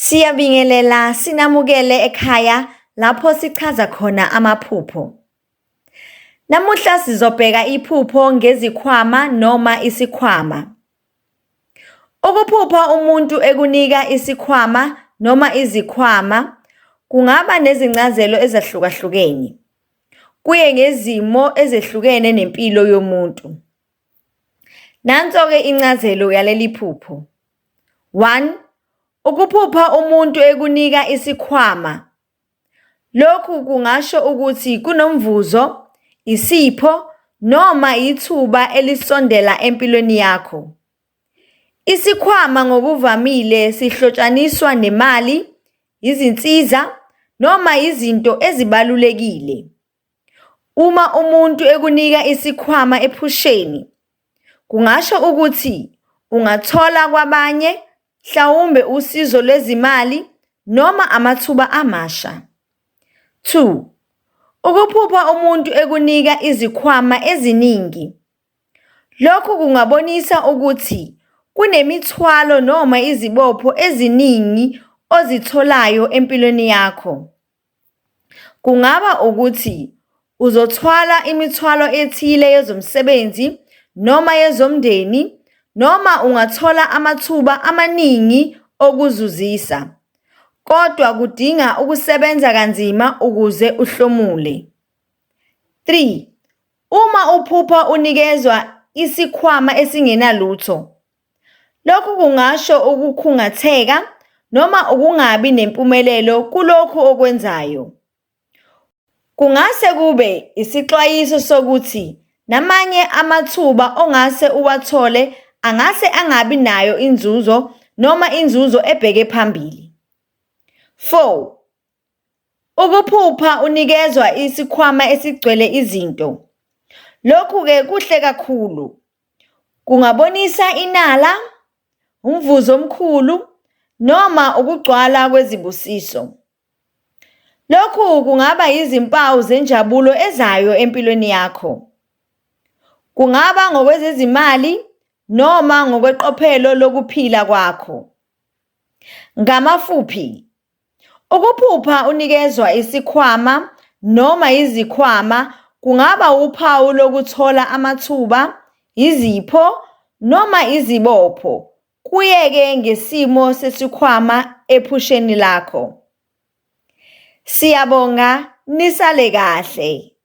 Siyabingelela sinamukele ekhaya lapho sichaza khona amaphupho. Namuhla sizobheka iphupho ngezikhwama noma isikhwama. Ukuphupha umuntu ekunika isikhwama noma izikhwama kungaba nezincazelo ezahlukahlukene. Kuye ngezimo ezehlukene nempilo yomuntu. Nanso-ke incazelo yaleli phupho. 1. Ukuphupha umuntu ekunika isikhwama. Lokhu kungasho ukuthi kunomvuzo, isipho noma ithuba elisondela empilweni yakho. Isikhwama ngokuvamile sihlotshaniswa nemali, izinsiza noma izinto ezibalulekile. Uma umuntu ekunika isikhwama ephusheni, kungasho ukuthi ungathola kwabanye mhlawumbe usizo lwezimali noma amathuba amasha. 2. Ukuphupha umuntu ekunika izikhwama eziningi. Lokhu kungabonisa ukuthi kunemithwalo noma izibopho eziningi ozitholayo empilweni yakho. Kungaba ukuthi uzothwala imithwalo ethile yezomsebenzi noma yezomndeni, noma ungathola amathuba amaningi okuzuzisa. Kodwa kudinga ukusebenza kanzima ukuze uhlomule. 3. Uma uphupha unikezwa isikhwama esingenalutho. Lokhu kungasho ukukhungatheka noma ukungabi nempumelelo kulokhu okwenzayo. Kungase kube isixwayiso sokuthi namanye amathuba ongase uwathole angase angabi nayo inzuzo noma inzuzo ebheke phambili. 4. Ukuphupha unikezwa isikhwama esigcwele izinto. Lokhu-ke kuhle kakhulu. Kungabonisa inala, umvuzo omkhulu noma ukugcwala kwezibusiso. Lokhu kungaba izimpawu zenjabulo ezayo empilweni yakho. Kungaba ngokwezezimali noma ngokweqophelo lokuphila kwakho. Ngamafuphi, ukuphupha unikezwa isikhwama noma izikhwama kungaba uphawu lokuthola amathuba, izipho noma izibopho. Kuye-ke ngesimo sesikhwama ephusheni lakho. Siyabonga, nisale kahle.